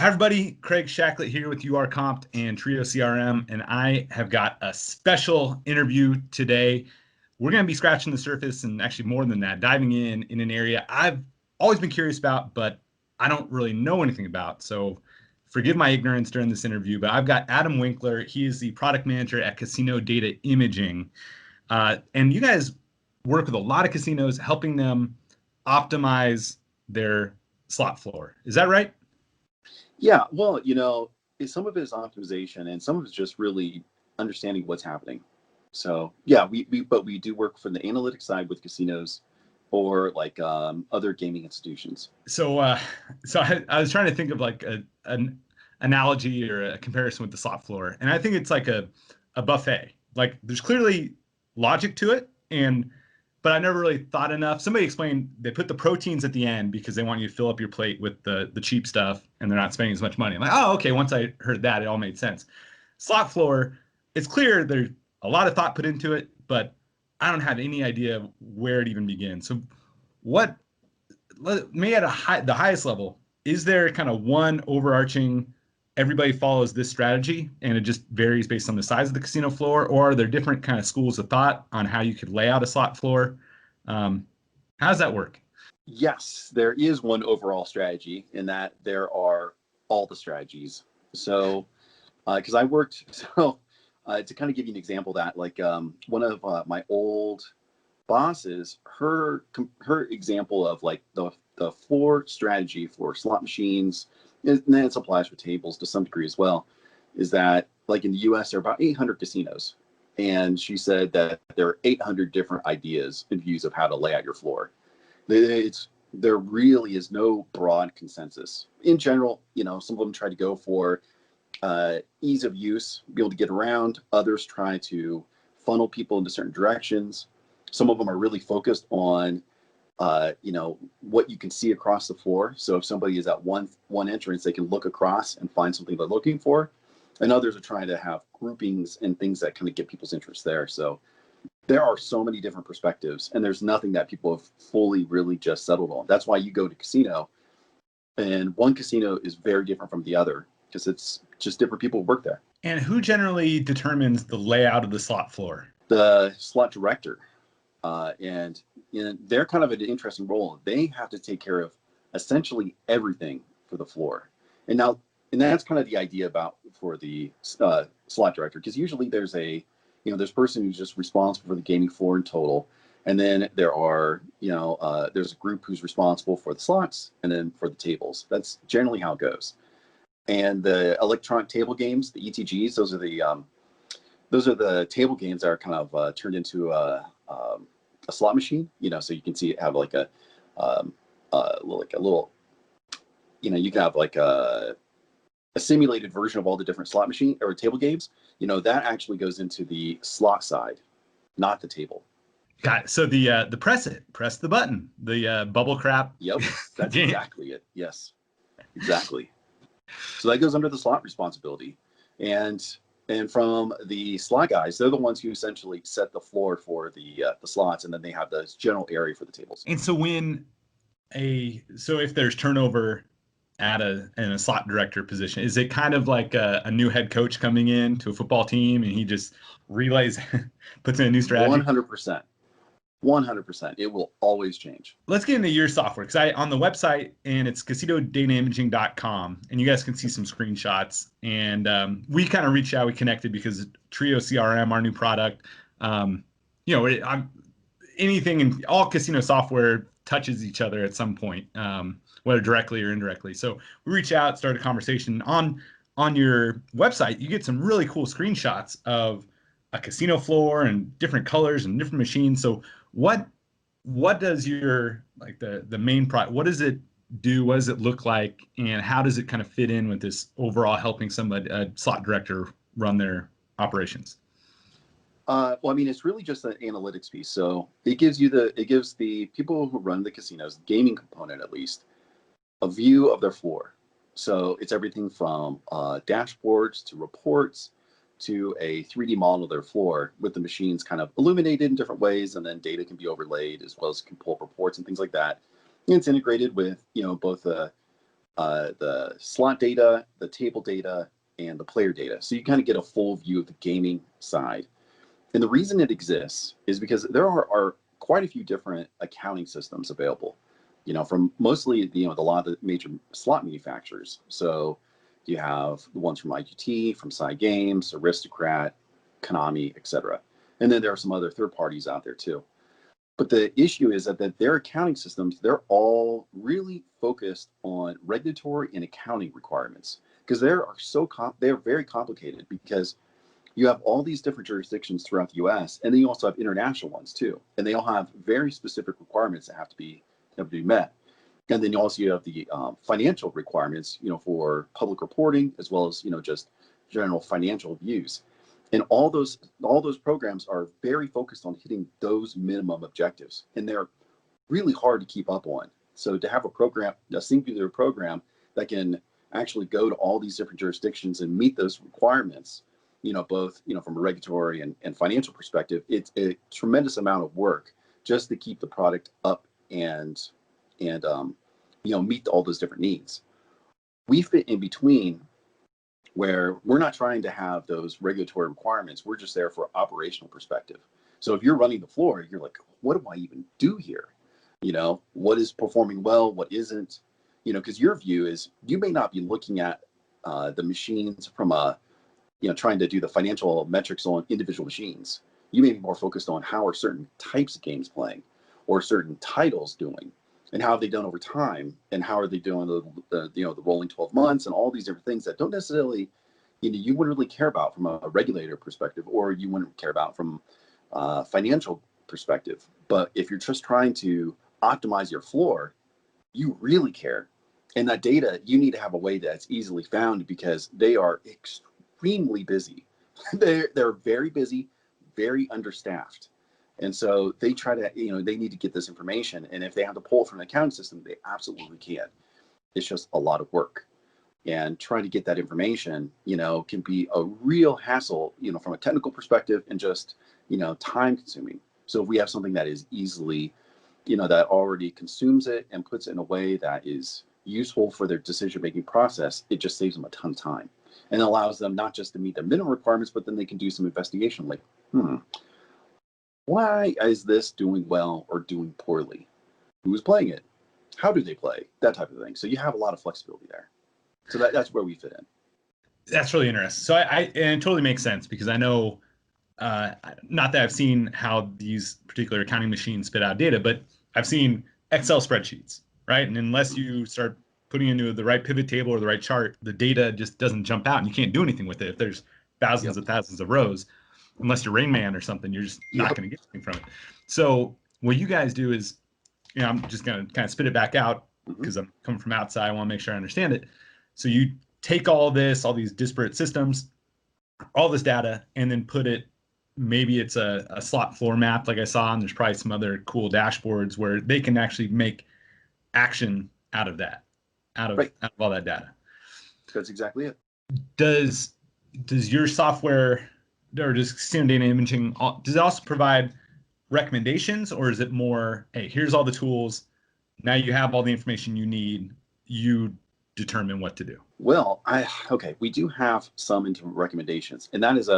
Hi, everybody. Craig Shacklett here with URComped and Trio CRM, and I have got a special interview today. We're going to be scratching the surface and actually more than that, diving in an area I've always been curious about, but I don't really know anything about. So forgive my ignorance during this interview, but I've got Adam Winkler. He is the product manager at Casino Data Imaging. And you guys work with a lot of casinos, helping them optimize their slot floor. Is that right? Yeah, well, some of it is optimization and some of it's just really understanding what's happening. So yeah, we do work from the analytics side with casinos or like other gaming institutions. So I was trying to think of like an analogy or a comparison with the slot floor, and I think it's like a buffet. Like there's clearly logic to it, but I never really thought enough. Somebody explained they put the proteins at the end because they want you to fill up your plate with the cheap stuff and they're not spending as much money. I'm like, oh, okay. Once I heard that, it all made sense. Slot floor, it's clear there's a lot of thought put into it, but I don't have any idea where it even begins. So maybe at the highest level, is there kind of one overarching, everybody follows this strategy and it just varies based on the size of the casino floor, or are there different kind of schools of thought on how you could lay out a slot floor? How does that work? Yes, there is one overall strategy in that there are all the strategies. So, because I worked, to kind of give you an example of that, like one of my old bosses, her example of like the floor strategy for slot machines, and then it applies for tables to some degree as well, is that like in the US there are about 800 casinos, and she said that there are 800 different ideas and views of how to lay out your floor. There really is no broad consensus. In general, some of them try to go for ease of use, be able to get around. Others try to funnel people into certain directions. Some of them are really focused on what you can see across the floor. So if somebody is at one entrance, they can look across and find something they're looking for. And others are trying to have groupings and things that kind of get people's interest there. So there are so many different perspectives, and there's nothing that people have fully really just settled on. That's why you go to casino, and one casino is very different from the other because it's just different people who work there. And who generally determines the layout of the slot floor? The slot director. And they're kind of an interesting role. They have to take care of essentially everything for the floor. And that's kind of the idea for the slot director, because usually there's a person who's just responsible for the gaming floor in total, and then there's a group who's responsible for the slots and then for the tables. That's generally how it goes. And the electronic table games, the ETGs, those are the table games that are kind of turned into a slot machine, so you can see it have like a little, you can have like a simulated version of all the different slot machine or table games. That actually goes into the slot side, not the table. Got it. So the press the button, the bubble crap. Yep, that's exactly it. Yes, exactly. So that goes under the slot responsibility, and from the slot guys, they're the ones who essentially set the floor for the slots, and then they have the general area for the tables. And so if there's turnover in a slot director position, is it kind of like a new head coach coming in to a football team and he just relays, puts in a new strategy? 100%. 100%. It will always change. Let's get into your software, because on the website, and it's casinodataimaging.com, and you guys can see some screenshots. And we kind of reached out, we connected because Trio CRM, our new product, anything in all casino software touches each other at some point, whether directly or indirectly. So we reached out, started a conversation. On your website, you get some really cool screenshots of a casino floor and different colors and different machines. So what does your, like the main product, what does it do? What does it look like? And how does it kind of fit in with this overall helping a slot director run their operations? Well, I mean, it's really just an analytics piece. So it gives the people who run the casinos, the gaming component at least, a view of their floor. So it's everything from dashboards to reports to a 3D model of their floor with the machines kind of illuminated in different ways, and then data can be overlaid as well as can pull up reports and things like that. And it's integrated with both the slot data, the table data, and the player data. So you kind of get a full view of the gaming side. And the reason it exists is because there are quite a few different accounting systems available, from mostly a lot of the major slot manufacturers. So you have the ones from IGT, from Side Games, Aristocrat, Konami, etc. And then there are some other third parties out there too. But the issue is that their accounting systems, they're all really focused on regulatory and accounting requirements because they're very complicated because you have all these different jurisdictions throughout the U.S. and then you also have international ones too, and they all have very specific requirements that have to be met. And then you also have the financial requirements, for public reporting as well as just general financial views. And all those programs are very focused on hitting those minimum objectives, and they're really hard to keep up on. So to have a singular program that can actually go to all these different jurisdictions and meet those requirements, both from a regulatory and financial perspective, it's a tremendous amount of work just to keep the product up and meet all those different needs. We fit in between, where we're not trying to have those regulatory requirements. We're just there for operational perspective. So if you're running the floor, you're like, what do I even do here? What is performing well, what isn't? Because your view is you may not be looking at the machines from trying to do the financial metrics on individual machines. You may be more focused on how are certain types of games playing, or certain titles doing, and how have they done over time, and how are they doing the rolling 12 months and all these different things that don't necessarily you wouldn't really care about from a regulator perspective, or you wouldn't care about from a financial perspective. But if you're just trying to optimize your floor, you really care. And that data, you need to have a way that's easily found because they are extremely busy. They're very busy, very understaffed. And so they try to, they need to get this information. And if they have to pull from an accounting system, they absolutely can. It's just a lot of work. And trying to get that information, can be a real hassle, from a technical perspective and just, time consuming. So if we have something that is easily, that already consumes it and puts it in a way that is useful for their decision-making process, it just saves them a ton of time and allows them not just to meet their minimum requirements, but then they can do some investigation like, why is this doing well or doing poorly? Who's playing it? How do they play? That type of thing. So you have a lot of flexibility there. So that's where we fit in. That's really interesting. So and it totally makes sense because I know, not that I've seen how these particular accounting machines spit out data, but I've seen Excel spreadsheets, right? And unless you start putting into the right pivot table or the right chart, the data just doesn't jump out and you can't do anything with it. If there's thousands and thousands of rows, unless you're Rain Man or something, you're just not going to get anything from it. So what you guys do is, I'm just going to kind of spit it back out because I'm coming from outside. I want to make sure I understand it. So you take all these disparate systems, all this data, and then put it, maybe it's a slot floor map like I saw, and there's probably some other cool dashboards where they can actually make action out of that, out of all that data. That's exactly it. Does your software, or does Casino Data Imaging, does it also provide recommendations, or is it more, hey, here's all the tools, now you have all the information you need, you determine what to do? Well, we do have some recommendations, and that is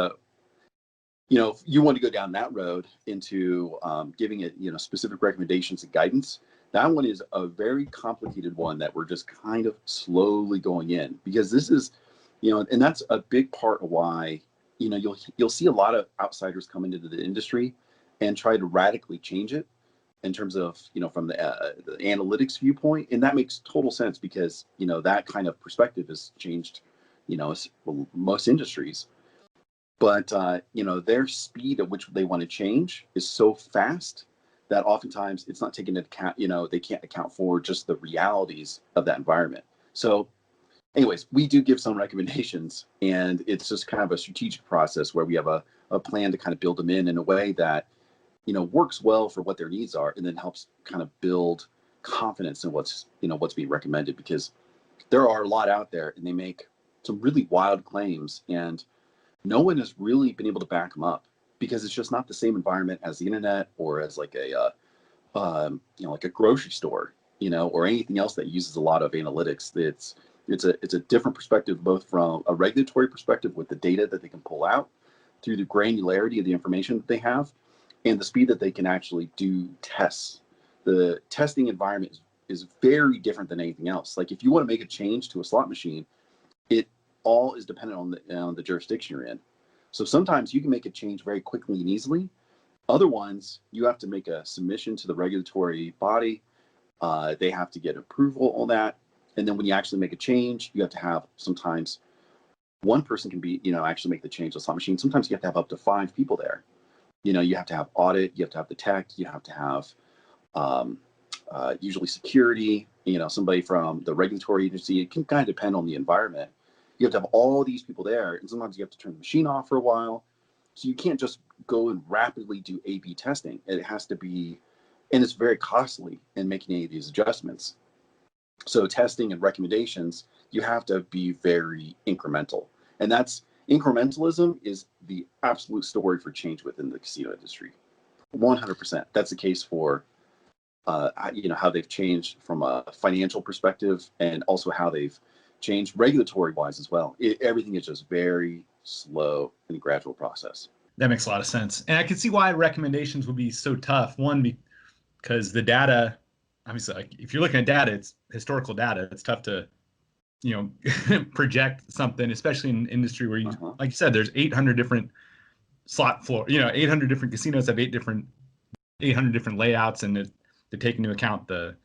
if you want to go down that road into giving it, specific recommendations and guidance, that one is a very complicated one that we're just kind of slowly going in, because this is, and that's a big part of why, you'll see a lot of outsiders come into the industry and try to radically change it in terms of, from the analytics viewpoint. And that makes total sense because, that kind of perspective has changed, most industries. But, their speed at which they want to change is so fast that oftentimes it's not taken into account, they can't account for just the realities of that environment. So anyways, we do give some recommendations, and it's just kind of a strategic process where we have a plan to kind of build them in a way that, works well for what their needs are, and then helps kind of build confidence in what's being recommended, because there are a lot out there and they make some really wild claims, and no one has really been able to back them up because it's just not the same environment as the internet or as like a, like a grocery store. or anything else that uses a lot of analytics. It's a different perspective, both from a regulatory perspective with the data that they can pull out, through the granularity of the information that they have, and the speed that they can actually do tests. The testing environment is very different than anything else. Like if you want to make a change to a slot machine, it all is dependent on the jurisdiction you're in. So sometimes you can make a change very quickly and easily. Other ones, you have to make a submission to the regulatory body. They have to get approval on that. And then when you actually make a change, you have to have sometimes one person can be, actually make the change to the slot machine. Sometimes you have to have up to 5 people there. You have to have audit, you have to have the tech, you have to have usually security, somebody from the regulatory agency. It can kind of depend on the environment. You have to have all these people there, and sometimes you have to turn the machine off for a while. So you can't just go and rapidly do A/B testing. It has to be, and it's very costly in making any of these adjustments. So testing and recommendations, you have to be very incremental. And that's incrementalism is the absolute story for change within the casino industry. 100%. That's the case for how they've changed from a financial perspective, and also how they've changed regulatory wise as well. Everything is just very slow and gradual process. That makes a lot of sense. And I can see why recommendations would be so tough. One, because the data, obviously, like if you're looking at data, it's historical data. It's tough to, project something, especially in an industry where you, like you said, there's 800 different slot floor, 800 different casinos have 800 different layouts, and they take into account the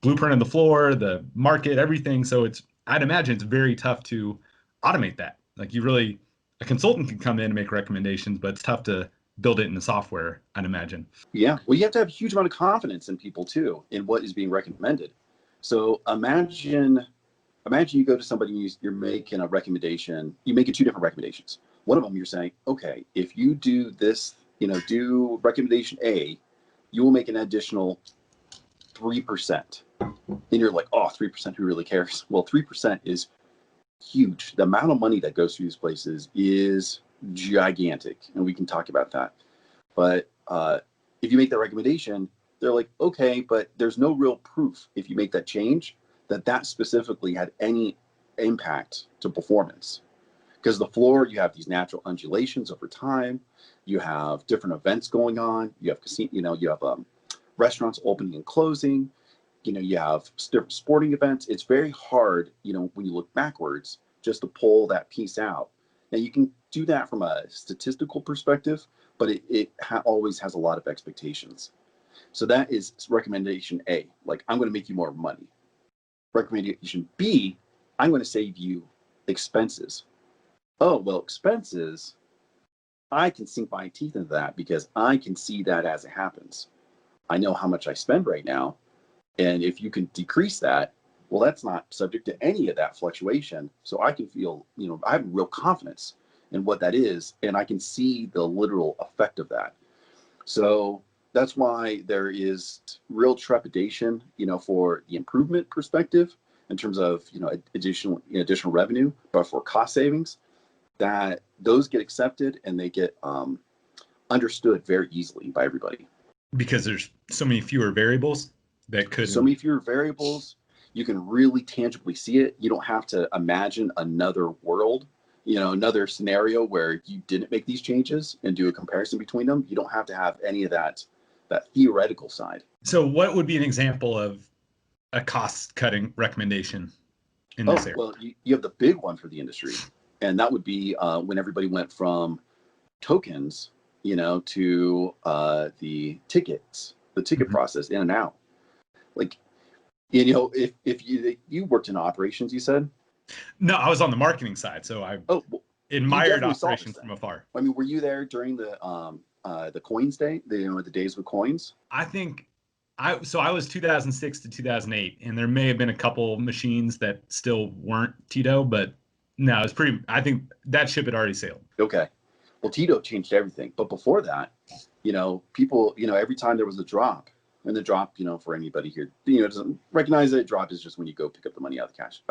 blueprint of the floor, the market, everything. So I'd imagine it's very tough to automate that. Like a consultant can come in and make recommendations, but it's tough to build it in the software, I'd imagine. Yeah, well, you have to have a huge amount of confidence in people too, in what is being recommended. So imagine you go to somebody and you're making a recommendation. You make 2 different recommendations. One of them, you're saying, okay, if you do this, do recommendation A, you will make an additional 3%. And you're like, oh, 3%, who really cares? Well, 3% is huge. The amount of money that goes through these places is gigantic, and we can talk about that. But if you make that recommendation, they're like, okay, but there's no real proof if you make that change that specifically had any impact to performance. Because the floor, you have these natural undulations over time. You have different events going on. You have casino, you have restaurants opening and closing. You have different sporting events. It's very hard, when you look backwards, just to pull that piece out. Now you can do that from a statistical perspective, but it always has a lot of expectations. So that is recommendation A. Like, I'm going to make you more money. Recommendation B, I'm going to save you expenses. Oh, well, expenses, I can sink my teeth into that because I can see that as it happens. I know how much I spend right now. And if you can decrease that, well, that's not subject to any of that fluctuation. So I can feel, I have real confidence in what that is, and I can see the literal effect of that. So that's why there is real trepidation, for the improvement perspective in terms of, additional revenue, but for cost savings, that those get accepted and they get understood very easily by everybody. Because there's so many fewer variables that could. So many fewer variables. You can really tangibly see it. You don't have to imagine another world, another scenario where you didn't make these changes and do a comparison between them. You don't have to have any of that theoretical side. So what would be an example of a cost-cutting recommendation in this area? Well, you have the big one for the industry, and that would be when everybody went from tokens, to the tickets, the ticket process in and out. Like, if you worked in operations, you said? No, I was on the marketing side, so I admired operations from afar. I mean, were you there during the coins day, the days with coins? I think I was 2006 to 2008, and there may have been a couple machines that still weren't Tito, but no, it's pretty. I think that ship had already sailed. Okay, well, Tito changed everything, but before that, people, every time there was a drop, and the drop, for anybody here, doesn't recognize it. Drop is just when you go pick up the money out of the cash,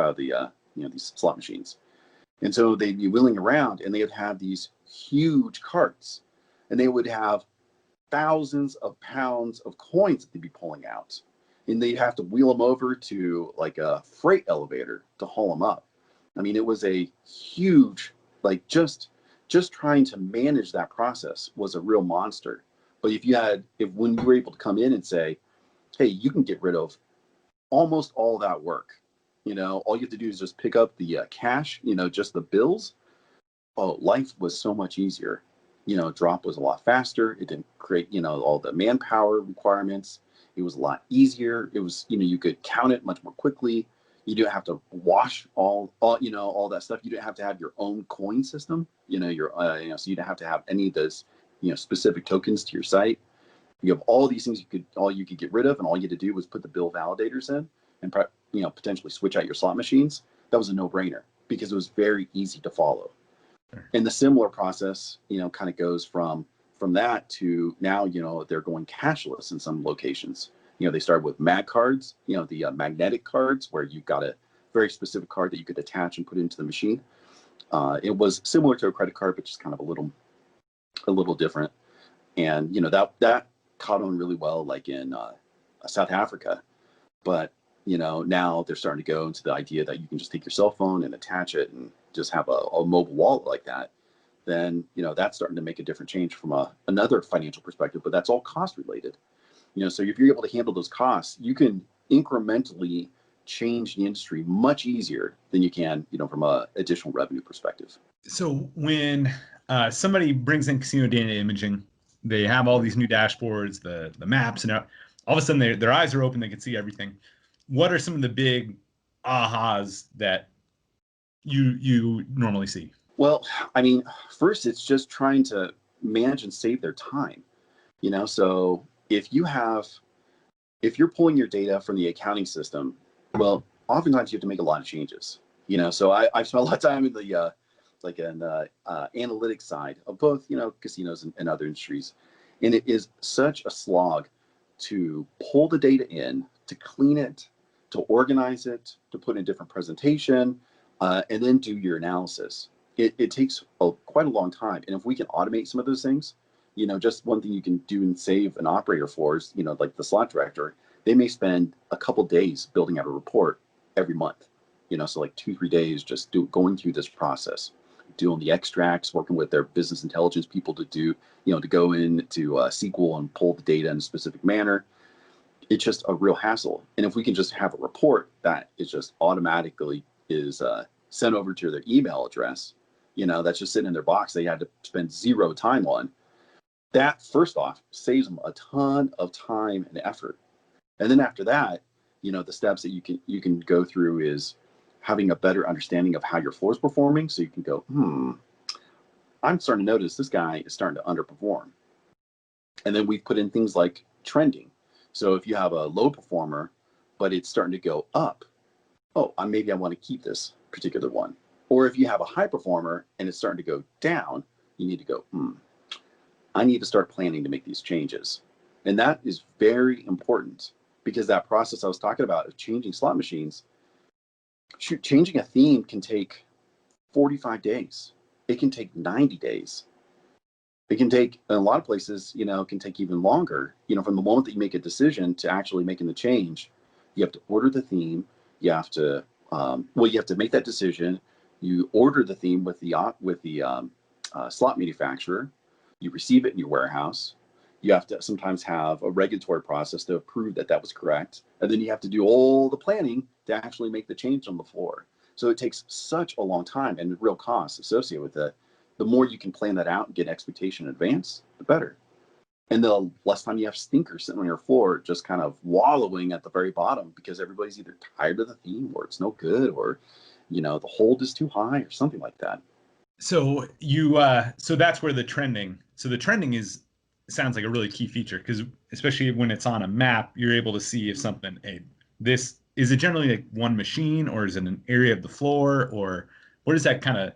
these slot machines. And so they'd be wheeling around, and they would have these huge carts, and they would have thousands of pounds of coins that they'd be pulling out. And they'd have to wheel them over to like a freight elevator to haul them up. I mean, it was a huge, like just trying to manage that process was a real monster. But if when you were able to come in and say, hey, you can get rid of almost all that work, all you have to do is just pick up the cash, just the bills. Oh, life was so much easier. Drop was a lot faster. It didn't create, all the manpower requirements. It was a lot easier. It was, you could count it much more quickly. You didn't have to wash all that stuff. You didn't have to have your own coin system. So you didn't have to have any of those, specific tokens to your site. You have all these things you could get rid of, and all you had to do was put the bill validators in and potentially switch out your slot machines. That was a no-brainer because it was very easy to follow. And the similar process, kind of goes from that to now, they're going cashless in some locations. They started with mag cards, the magnetic cards where you've got a very specific card that you could attach and put into the machine. It was similar to a credit card, but just kind of a little different. And, that caught on really well, like in South Africa. But, now they're starting to go into the idea that you can just take your cell phone and attach it and just have a mobile wallet like that. Then, that's starting to make a different change from another financial perspective, but that's all cost related. So if you're able to handle those costs, you can incrementally change the industry much easier than you can, from a additional revenue perspective. So when somebody brings in casino data imaging, they have all these new dashboards, the maps, and all of a sudden their eyes are open, they can see everything. What are some of the big ahas that you normally see? Well, I mean, first it's just trying to manage and save their time. So if you're pulling your data from the accounting system, well, oftentimes you have to make a lot of changes. So I've spent a lot of time in the analytics side of both, casinos and other industries. And it is such a slog to pull the data in, to clean it, to organize it, to put in a different presentation, and then do your analysis. It takes quite a long time. And if we can automate some of those things, just one thing you can do and save an operator for is, like the slot director, they may spend a couple days building out a report every month, so like 2-3 days just going through this process, doing the extracts, working with their business intelligence people to do, to go into SQL and pull the data in a specific manner. It's just a real hassle. And if we can just have a report that is just automatically is sent over to their email address, that's just sitting in their box, they had to spend zero time on. That, first off, saves them a ton of time and effort. And then after that, the steps that you can go through is having a better understanding of how your floor is performing. So you can go, I'm starting to notice this guy is starting to underperform. And then we've put in things like trending. So if you have a low performer, but it's starting to go up, maybe I want to keep this particular one. Or if you have a high performer and it's starting to go down, you need to go, I need to start planning to make these changes. And that is very important because that process I was talking about of changing slot machines, changing a theme can take 45 days. It can take 90 days. It can take, in a lot of places, it can take even longer. From the moment that you make a decision to actually making the change, you have to order the theme. You have to, you have to make that decision. You order the theme with the slot manufacturer. You receive it in your warehouse. You have to sometimes have a regulatory process to prove that was correct. And then you have to do all the planning to actually make the change on the floor. So it takes such a long time and real costs associated with it. The more you can plan that out and get expectation in advance, the better. And the less time you have stinkers sitting on your floor, just kind of wallowing at the very bottom because everybody's either tired of the theme or it's no good or, the hold is too high or something like that. So so that's where the trending sounds like a really key feature because especially when it's on a map, you're able to see if something, this is it generally like one machine or is it an area of the floor or what does that kind of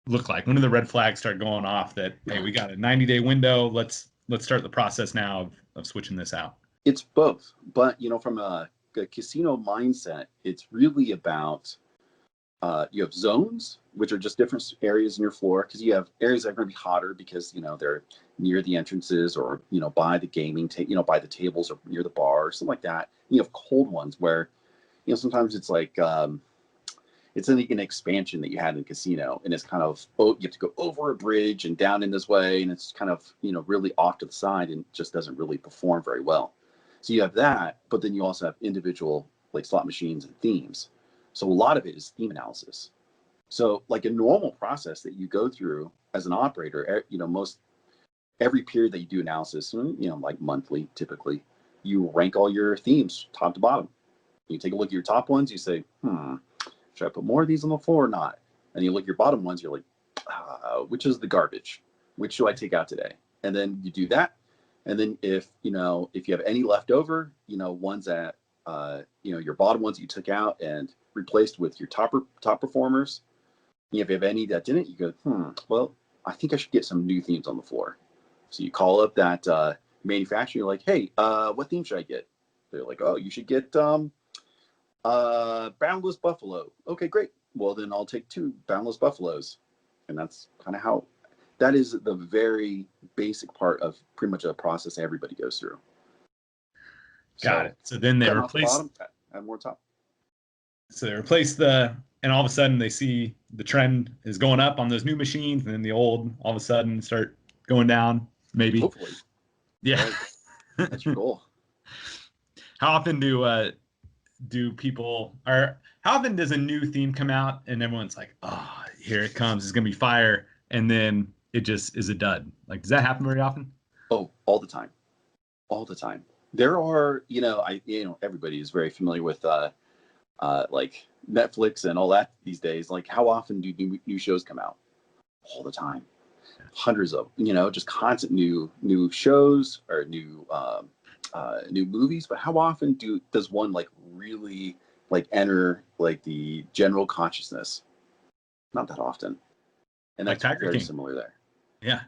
look like? When do the red flags start going off that, hey, we got a 90-day window, let's start the process now of switching this out? It's both, but from a casino mindset, it's really about You have zones, which are just different areas in your floor, because you have areas that are going to be hotter because they're near the entrances, or by the by the tables, or near the bar, or something like that. And you have cold ones where sometimes it's like it's like an expansion that you had in a casino, and it's kind of, you have to go over a bridge and down in this way, and it's kind of really off to the side, and just doesn't really perform very well. So you have that, but then you also have individual like slot machines and themes. So a lot of it is theme analysis. So like a normal process that you go through as an operator, most every period that you do analysis, like monthly typically, you rank all your themes top to bottom. You take a look at your top ones, you say, should I put more of these on the floor or not? And you look at your bottom ones, you're like, which is the garbage? Which do I take out today? And then you do that. And then if you have any left over, ones that your bottom ones that you took out and replaced with your top performers, if you have any that didn't, you go, well, I think I should get some new themes on the floor. So you call up that manufacturer, you're like, hey, what theme should I get? They're like, oh, you should get boundless buffalo. Okay, great. Well, then I'll take 2 boundless buffaloes. And that's kind of how, that is the very basic part of pretty much a process everybody goes through. Got it. So then they replace the bottom, add more top. So they replace and all of a sudden they see the trend is going up on those new machines, and then the old all of a sudden start going down, maybe. Hopefully. Yeah. Right. That's your goal. How often how often does a new theme come out and everyone's like, oh, here it comes, it's gonna be fire, and then it just is a dud? Like, does that happen very often? Oh, all the time. All the time. There are, everybody is very familiar with like Netflix and all that these days. Like, how often do new shows come out? All the time. Hundreds of, just constant new shows, or new movies. But how often does one like really like enter like the general consciousness? Not that often. And that's like very similar there. Yeah.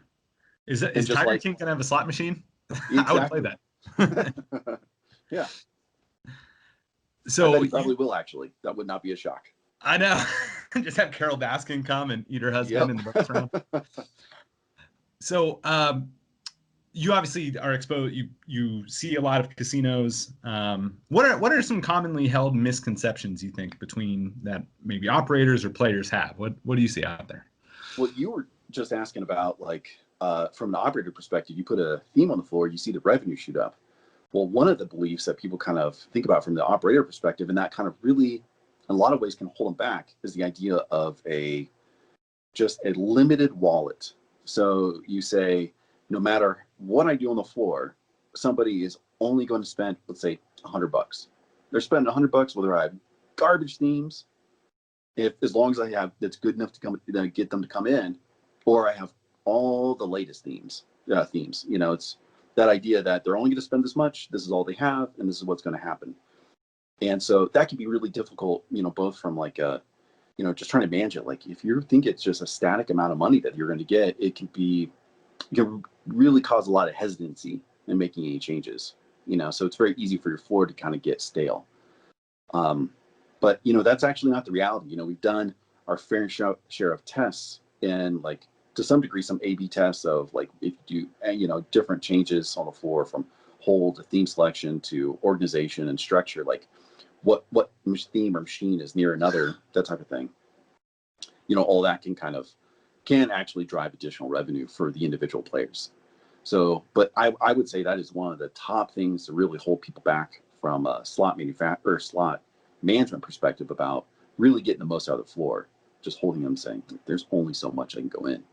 Is Tiger King gonna have a slot machine? Exactly. I would play that. Yeah. So he probably will, actually. That would not be a shock. I know. Just have Carol Baskin come and eat her husband in the restaurant. So you obviously are exposed. You see a lot of casinos. What are some commonly held misconceptions you think between that maybe operators or players have? What do you see out there? Well, you were just asking about, like, from an operator perspective, you put a theme on the floor, you see the revenue shoot up. Well, one of the beliefs that people kind of think about from the operator perspective, and that kind of really, in a lot of ways, can hold them back, is the idea of just a limited wallet. So you say, no matter what I do on the floor, somebody is only going to spend, let's say, $100. They're spending $100 whether I have garbage themes, as long as I have that's good enough to get them to come in, or I have all the latest themes. It's that idea that they're only going to spend this much. This is all they have, and this is what's going to happen. And so that can be really difficult, both from like just trying to manage it. Like, if you think it's just a static amount of money that you're going to get, it can really cause a lot of hesitancy in making any changes. So it's very easy for your floor to kind of get stale. But that's actually not the reality. We've done our fair share of tests, and like, to some degree, some A/B tests of like, if you do different changes on the floor, from hold to theme selection to organization and structure, like what theme or machine is near another, that type of thing. All that can actually drive additional revenue for the individual players. So, but I would say that is one of the top things to really hold people back from a slot management perspective, about really getting the most out of the floor. Just holding them, saying there's only so much I can go in.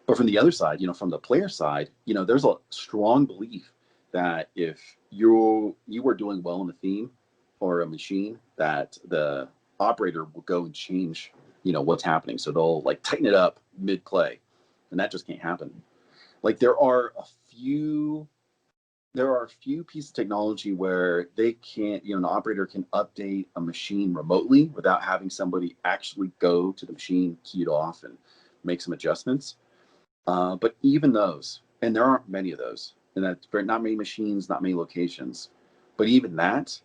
But from the other side, from the player side, there's a strong belief that if you are doing well in the theme or a machine, that the operator will go and change, what's happening. So they'll like tighten it up mid play, and that just can't happen. Like, there are a few pieces of technology where they can't, an operator can update a machine remotely without having somebody actually go to the machine, key it off, and make some adjustments. But even those, and there aren't many of those, and that's not many machines, not many locations. But even that,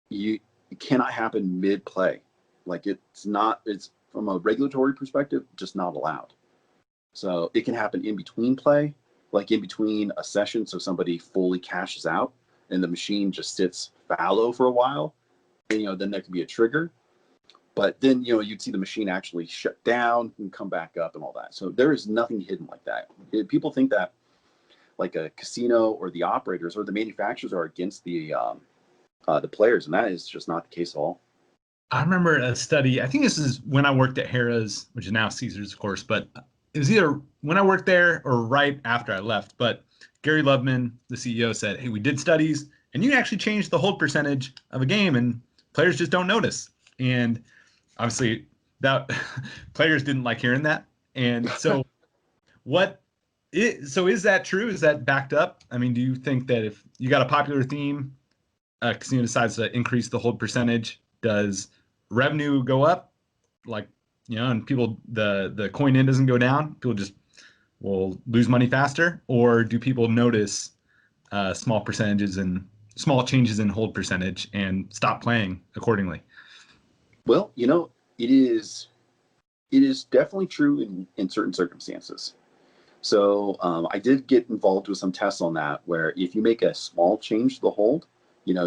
you cannot happen mid play. Like it's from a regulatory perspective, just not allowed. So it can happen in between play, like in between a session. So somebody fully cashes out and the machine just sits fallow for a while. And, then there could be a trigger. But then, you'd see the machine actually shut down and come back up and all that. So there is nothing hidden like that. People think that like a casino or the operators or the manufacturers are against the players, and that is just not the case at all. I remember a study. I think this is when I worked at Harrah's, which is now Caesars, of course, but it was either when I worked there or right after I left. But Gary Loveman, the CEO, said, "Hey, we did studies, and you can actually change the hold percentage of a game, and players just don't notice." And obviously, that players didn't like hearing that. And so, so is that true? Is that backed up? I mean, do you think that if you got a popular theme, a casino decides to increase the hold percentage, does revenue go up? Like, and people, the coin in doesn't go down. People just will lose money faster, or do people notice small percentages and small changes in hold percentage and stop playing accordingly? Well, it is definitely true in certain circumstances. So I did get involved with some tests on that, where if you make a small change to the hold,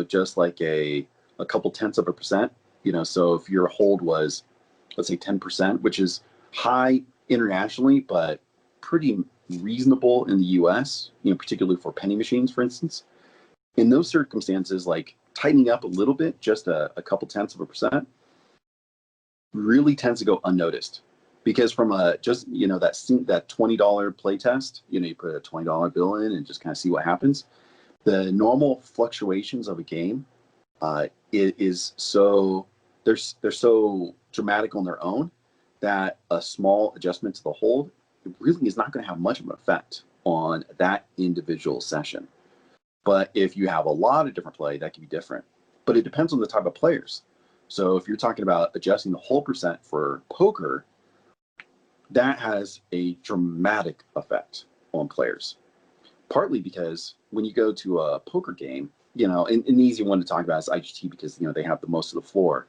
just like a couple tenths of a percent, so if your hold was, let's say 10%, which is high internationally, but pretty reasonable in the US, particularly for penny machines, for instance. In those circumstances, like tightening up a little bit, just a couple tenths of a percent, really tends to go unnoticed. Because from that $20 play test, you put a $20 bill in and just kind of see what happens. The normal fluctuations of a game, it is so they're so dramatic on their own that a small adjustment to the hold really is not going to have much of an effect on that individual session. But if you have a lot of different play, that can be different. But it depends on the type of players. So if you're talking about adjusting the hold percent for poker, that has a dramatic effect on players. Partly because when you go to a poker game, and an easy one to talk about is IGT, because they have the most of the floor,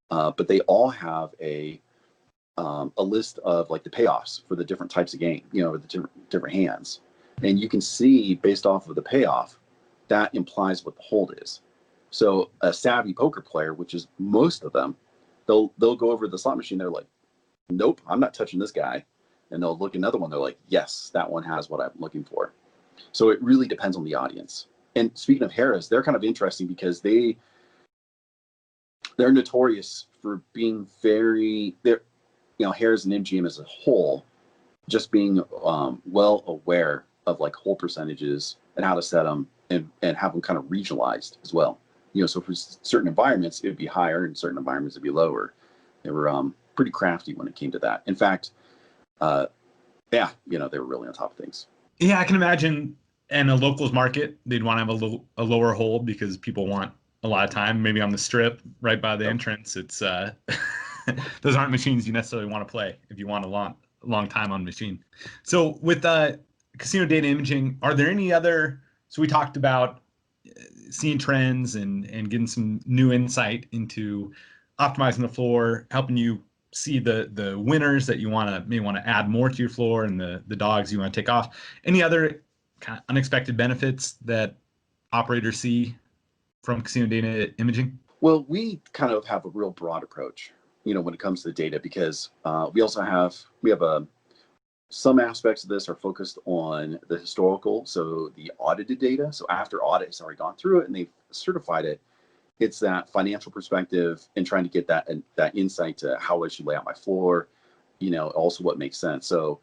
but they all have a list of like the payoffs for the different types of game, the different hands, and you can see based off of the payoff that implies what the hold is. So a savvy poker player, which is most of them, they'll go over the slot machine. They're like, nope, I'm not touching this guy. And they'll look at another one. They're like, yes, that one has what I'm looking for. So it really depends on the audience. And speaking of Harrah's, they're kind of interesting because they're notorious for being Harrah's and MGM as a whole, just being well aware of like hold percentages and how to set them and have them kind of regionalized as well. So for certain environments, it'd be higher, and certain environments it'd be lower. They were pretty crafty when it came to that. In fact, they were really on top of things. Yeah, I can imagine in a locals market, they'd want to have a lower hold because people want a lot of time, maybe on the strip right by the entrance. It's those aren't machines you necessarily want to play if you want a long time on machine. So with casino data imaging, are there any other, so we talked about seeing trends and getting some new insight into optimizing the floor, helping you see the winners that you may want to add more to your floor, and the dogs you want to take off. Any other kind of unexpected benefits that operators see from casino data imaging? Well, we kind of have a real broad approach, when it comes to the data, because we have some aspects of this are focused on the historical, so the audited data. So after audit has already gone through it and they've certified it, it's that financial perspective and trying to get that insight to how I should lay out my floor, also what makes sense. So,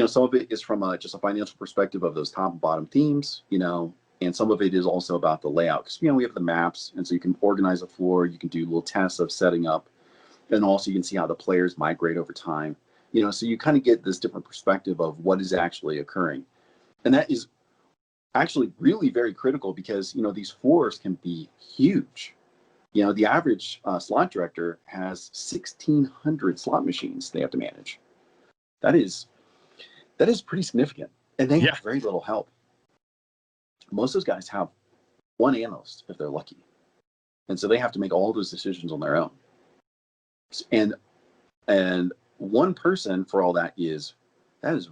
some of it is from just a financial perspective of those top and bottom themes, and some of it is also about the layout, because, we have the maps, and so you can organize a floor, you can do little tests of setting up, and also you can see how the players migrate over time. So you kind of get this different perspective of what is actually occurring. And that is actually really very critical because, these floors can be huge. The average slot director has 1,600 slot machines they have to manage. That is pretty significant. And they have very little help. Most of those guys have one analyst if they're lucky. And so they have to make all those decisions on their own. And and one person for all that is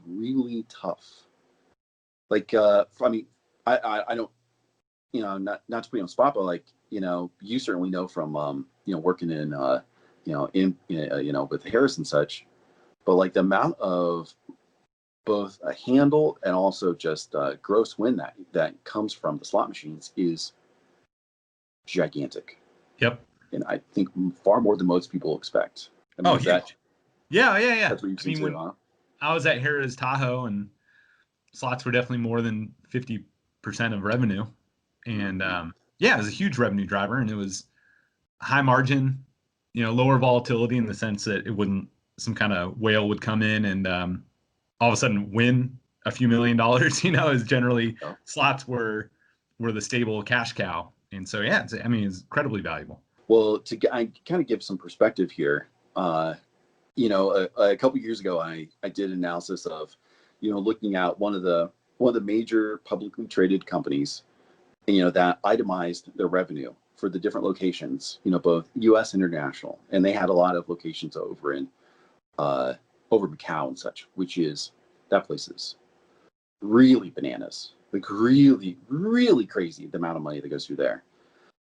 really tough. Like I mean, I don't, not to put you on the spot, but like, you certainly know from working in with Harris and such, but like the amount of both a handle and also just gross win that comes from the slot machines is gigantic. Yep. And I think far more than most people expect. I mean, Oh, is that huge. Yeah. that's what you've I seen mean, too, when huh? I was at Harrah's Tahoe, and slots were definitely more than 50% of revenue. And yeah, it was a huge revenue driver, and it was high margin, lower volatility in the sense that it wouldn't, some kind of whale would come in and all of a sudden win a few $1 million, is generally Oh. slots were the stable cash cow. And so, yeah, I mean, it's incredibly valuable. Well, I kind of give some perspective here. A couple years ago, I did analysis of, looking at one of the major publicly traded companies, that itemized their revenue for the different locations, both U.S. and international, and they had a lot of locations over Macau and such, which is that place is really bananas, like really, really crazy the amount of money that goes through there.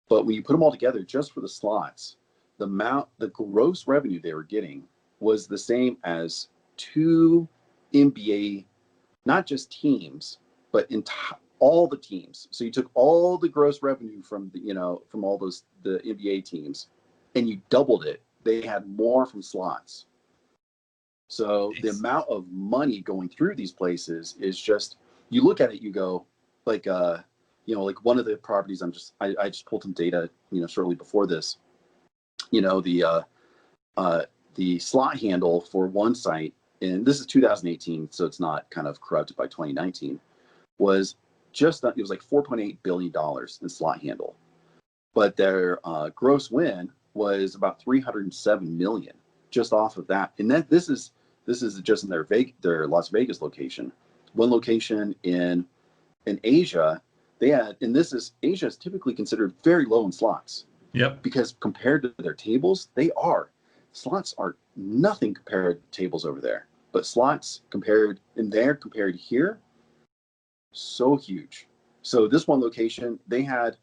But when you put them all together, just for the slots, the gross revenue they were getting was the same as two NBA, not just teams, but all the teams. So you took all the gross revenue from from all the NBA teams, and you doubled it. They had more from slots. So the Nice. amount of money going through these places is just, you look at it, you go like, like one of the properties I just pulled some data, shortly before this, you know, the, uh, the slot handle for one site, and this is 2018, so it's not kind of corrupted by 2019, was it was like $4.8 billion in slot handle, but their gross win was about 307 million just off of that. And this is just in their Las Vegas location. One location in Asia, they had, and Asia is typically considered very low in slots Yep. because compared to their tables, slots are nothing compared to tables over there. But slots compared here, so huge. So this one location, they had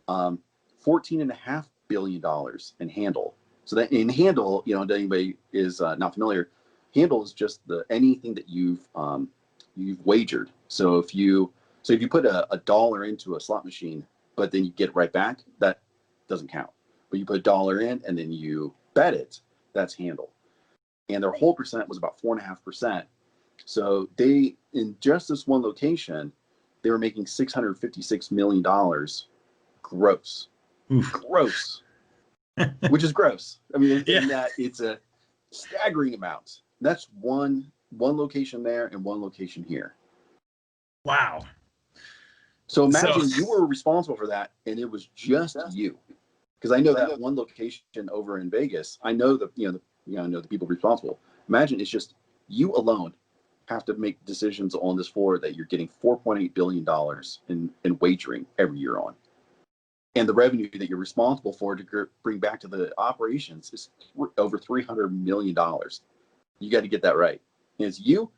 14.5 billion dollars in handle. So that in handle, if anybody is not familiar, handle is just anything that you've wagered. So if you put a dollar into a slot machine, but then you get it right back, that doesn't count. But you put a dollar in and then you bet it, that's handle. And their hold percent was about 4.5%. So in just this one location, they were making $656 million gross. Oof. Gross. Which is gross. I mean, Yeah. and that it's a staggering amount. That's one location there and one location here. Wow. So So imagine you were responsible for that, and it was just you. Because I know that one location over in Vegas. I know I know the people responsible. Imagine it's just you alone have to make decisions on this floor that you're getting $4.8 billion in wagering every year on. And the revenue that you're responsible for to bring back to the operations is over $300 million. You got to get that right. And it's you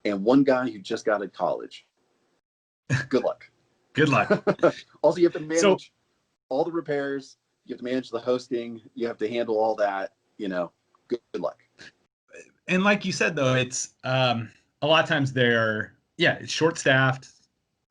and one guy who just got out of college. Good luck. good luck. Also, you have to So, manage all the repairs. You have to manage the hosting. You have to handle all that. Good luck. and like you said, though, it's a lot of times it's short staffed,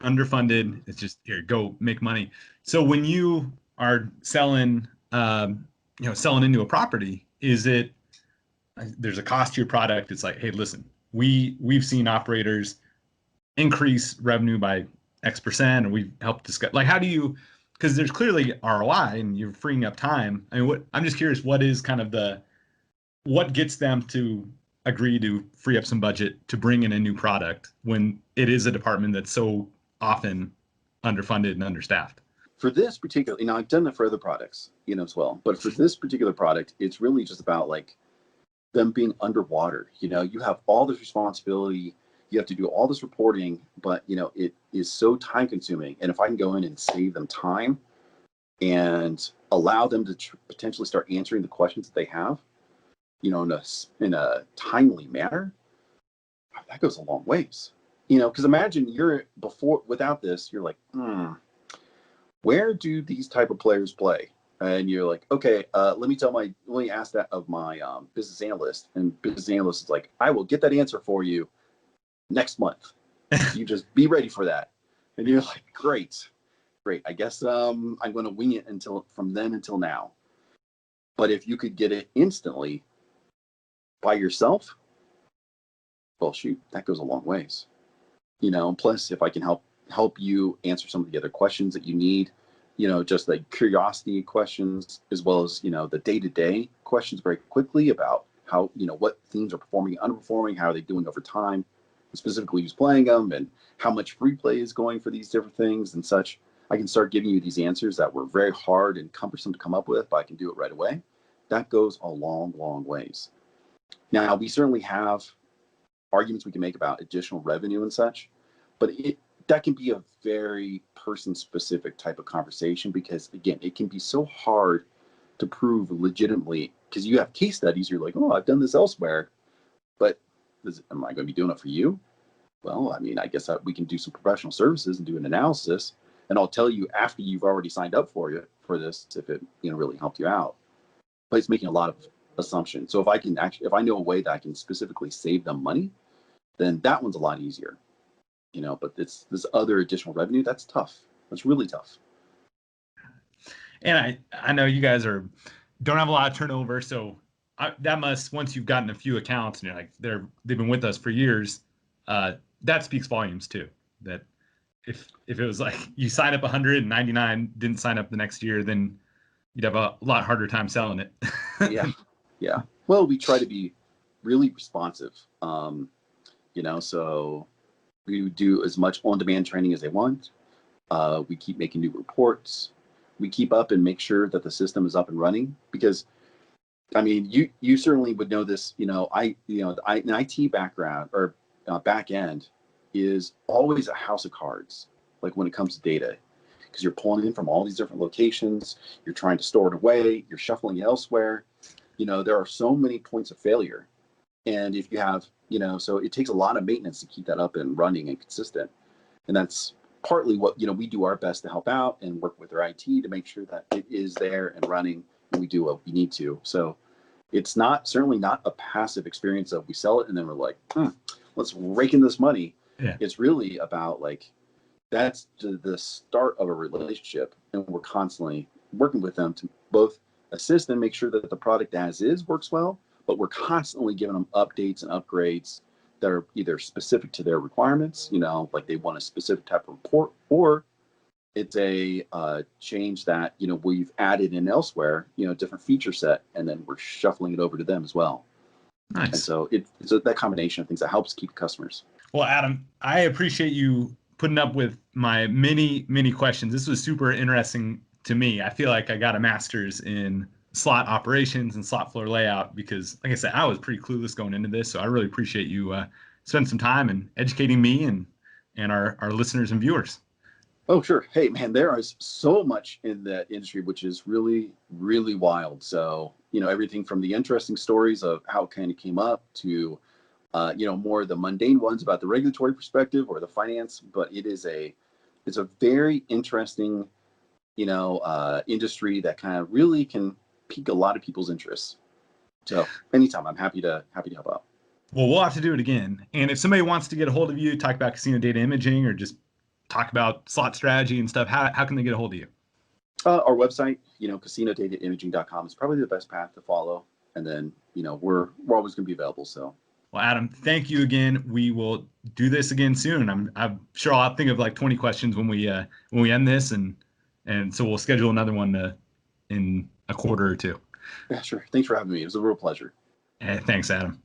underfunded. It's just here, go make money. So when you are selling into a property, there's a cost to your product? It's like, hey, listen, we've seen operators increase revenue by X%, or we've helped discuss, like, how do you, because there's clearly ROI and you're freeing up time. I mean, I'm just curious, what is kind of what gets them to agree to free up some budget to bring in a new product when it is a department that's so often underfunded and understaffed? For this particular, I've done that for other products, as well. But for this particular product, it's really just about like them being underwater. You have all this responsibility. You have to do all this reporting, but it is so time consuming. And if I can go in and save them time and allow them to potentially start answering the questions that they have, in a timely manner, that goes a long ways. Because imagine without this, you're like, where do these type of players play? And you're like, okay, let me ask that of my business analyst. And business analyst is like, I will get that answer for you next month. You just be ready for that. And you're like, great. I guess I'm going to wing it from then until now. But if you could get it instantly by yourself, well, shoot, that goes a long ways. Plus if I can help you answer some of the other questions that you need, just like curiosity questions, as well as, the day-to-day questions very quickly about how, what themes are performing, underperforming, how are they doing over time, specifically who's playing them, and how much free play is going for these different things and such. I can start giving you these answers that were very hard and cumbersome to come up with, but I can do it right away. That goes a long, long ways. Now, we certainly have arguments we can make about additional revenue and such, but that can be a very person-specific type of conversation, because again, it can be so hard to prove legitimately, because you have case studies, you're like, oh, I've done this elsewhere, but am I going to be doing it for you? Well, I mean, I guess we can do some professional services and do an analysis, and I'll tell you after you've already signed up for this if it really helped you out. But it's making a lot of assumptions. So if I know a way that I can specifically save them money, then that one's a lot easier. But this other additional revenue, that's tough. That's really tough. And I know you guys don't have a lot of turnover, so that must, once you've gotten a few accounts and you're like they've been with us for years, that speaks volumes too. That if it was like you sign up 199, didn't sign up the next year, then you'd have a lot harder time selling it. Yeah. Well, we try to be really responsive. So we do as much on-demand training as they want. We keep making new reports. We keep up and make sure that the system is up and running, because I mean, you certainly would know this. An IT background or back end is always a house of cards. Like when it comes to data, because you're pulling in from all these different locations, you're trying to store it away, you're shuffling it elsewhere. There are so many points of failure, and if you have, so it takes a lot of maintenance to keep that up and running and consistent. And that's partly what we do our best to help out and work with our IT to make sure that it is there and running, and we do what we need to. So it's certainly not a passive experience of we sell it and then we're like, let's rake in this money. Yeah. It's really about like, that's the start of a relationship, and we're constantly working with them to both assist and make sure that the product as is works well, but we're constantly giving them updates and upgrades that are either specific to their requirements, like they want a specific type of report, or it's a change that we've added in elsewhere, different feature set, and then we're shuffling it over to them as well. Nice. And so it's that combination of things that helps keep customers. Well, Adam, I appreciate you putting up with my many questions. This was super interesting to me. I feel like I got a master's in slot operations and slot floor layout, because like I said, I was pretty clueless going into this. So I really appreciate you spending some time and educating me and our listeners and viewers. Oh, sure. Hey, man, there is so much in that industry, which is really, really wild. So, everything from the interesting stories of how it kind of came up to, more of the mundane ones about the regulatory perspective or the finance. But it's a very interesting, industry that kind of really can pique a lot of people's interests. So anytime, I'm happy to help out. Well, we'll have to do it again. And if somebody wants to get a hold of you, talk about casino data imaging, or just talk about slot strategy and stuff, how can they get a hold of you? Our website, casinodataimaging.com is probably the best path to follow. And then, we're always going to be available. So, well, Adam, thank you again. We will do this again soon. I'm sure I'll think of like 20 questions when we end this, and so we'll schedule another one in a quarter or two. Yeah, sure. Thanks for having me. It was a real pleasure. Thanks, Adam.